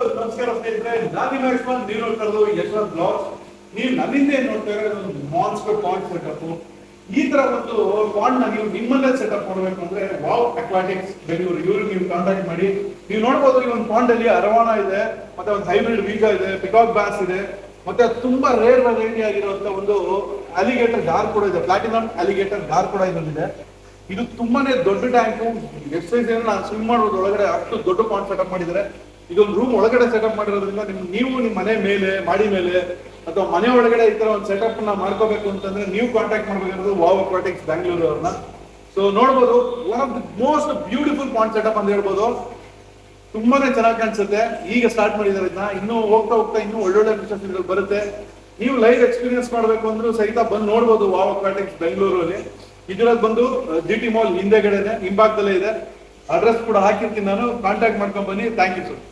ನಮಸ್ಕಾರ ಸ್ನೇಹಿತರೆ, ನಾನು ಲಕ್ಷ್ಮಣ್. ನೀವು ನೋಡ್ತಾ ಇರೋದು ಯಶವಂತ್ ಬ್ಲಾಗ್ಸ್. ನೀವು ನನ್ನಿಂದ ಏನ್ ನೋಡ್ತಾ ಇರೋದು ಒಂದು ಮಾನ್ಸ್ಟರ್ ಪಾಂಡ್ ಸೆಟಪ್. ಈ ತರ ಒಂದು ಪಾಂಡ್ ನ ನೀವು ನಿಮ್ಮಲ್ಲೇ ಸೆಟಪ್ ಮಾಡಬೇಕು ಅಂದ್ರೆ ವಾವ್ ಅಕ್ವಾಟಿಕ್ಸ್ ಬೆಂಗಳೂರು ಇವ್ರಿಗೆ ನೀವು ಕಾಂಟ್ಯಾಕ್ಟ್ ಮಾಡಿ. ನೀವು ನೋಡಬಹುದು ಈ ಒಂದು ಪಾಂಡ್ ಅಲ್ಲಿ ಅರವಾಣ ಇದೆ, ಮತ್ತೆ ಒಂದು ಹೈಬ್ರಿಡ್ ವೀಗಾ ಇದೆ, ಪಿಕಾಕ್ ಬಾಸ್ ಇದೆ, ಮತ್ತೆ ತುಂಬಾ ರೇರ್ ವೆರೈಟಿ ಆಗಿರುವಂತ ಒಂದು ಅಲಿಗೇಟರ್ ಗಾರ್ ಕೂಡ ಇದೆ. ಪ್ಲಾಟಿನಮ್ ಅಲಿಗೇಟರ್ ಗಾರ್ ಕೂಡ ಇದೊಂದಿದೆ. ಇದು ತುಂಬಾನೇ ದೊಡ್ಡ ಟ್ಯಾಂಕು. ಎಷ್ಟು ಸೈಜ್ ನಾನು ಸ್ವಿಮ್ ಮಾಡೋದು ಒಳಗಡೆ ಅಷ್ಟು ದೊಡ್ಡ ಪಾಂಡ್ ಸೆಟಪ್ ಮಾಡಿದ್ದಾರೆ. ಇದೊಂದು ರೂಮ್ ಒಳಗಡೆ ಸೆಟಪ್ ಮಾಡಿರೋದ್ರಿಂದ ನೀವು ನಿಮ್ಮ ಮನೆ ಮೇಲೆ ಮಾಡಿ ಮೇಲೆ ಅಥವಾ ಮನೆ ಒಳಗಡೆ ಈ ತರ ಒಂದು ಸೆಟಪ್ ನ ಮಾಡ್ಕೋಬೇಕು ಅಂತಂದ್ರೆ ನೀವು ಕಾಂಟ್ಯಾಕ್ಟ್ ಮಾಡಬೇಕಾಗಿರೋದು ವಾವ್ ಅಕ್ವಾಟಿಕ್ಸ್ ಬ್ಯಾಂಗ್ಳೂರು ಅವ್ರನ್ನ. ಸೊ ನೋಡ್ಬೋದು, one of the most beautiful pond setup ಅಂತ ಹೇಳ್ಬೋದು. ತುಂಬಾನೇ ಚೆನ್ನಾಗಿ ಕಾಣಿಸುತ್ತೆ. ಈಗ ಸ್ಟಾರ್ಟ್ ಮಾಡಿದ್ದಾರೆ ಇದನ್ನ, ಇನ್ನೂ ಹೋಗ್ತಾ ಹೋಗ್ತಾ ಇನ್ನೂ ಒಳ್ಳೊಳ್ಳೆ ಫೀಚರ್ಸ್ ಬರುತ್ತೆ. ನೀವು ಲೈವ್ ಎಕ್ಸ್ಪೀರಿಯನ್ಸ್ ಮಾಡ್ಬೇಕು ಅಂದ್ರೂ ಸಹಿತ ಬಂದು ನೋಡ್ಬೋದು ವಾವ್ ಅಕ್ವಾಟಿಕ್ಸ್ ಬೆಂಗಳೂರಲ್ಲಿ. ಇದರಲ್ಲಿ ಬಂದು GT ಮಾಲ್ ಹಿಂದೆಗಡೆನೆ ಹಿಂಭಾಗದಲ್ಲೇ ಇದೆ. ಅಡ್ರೆಸ್ ಕೂಡ ಹಾಕಿರ್ತೀನಿ ನಾನು, ಕಾಂಟ್ಯಾಕ್ಟ್ ಮಾಡ್ಕೊಂಡು ಬನ್ನಿ. Thank you sir.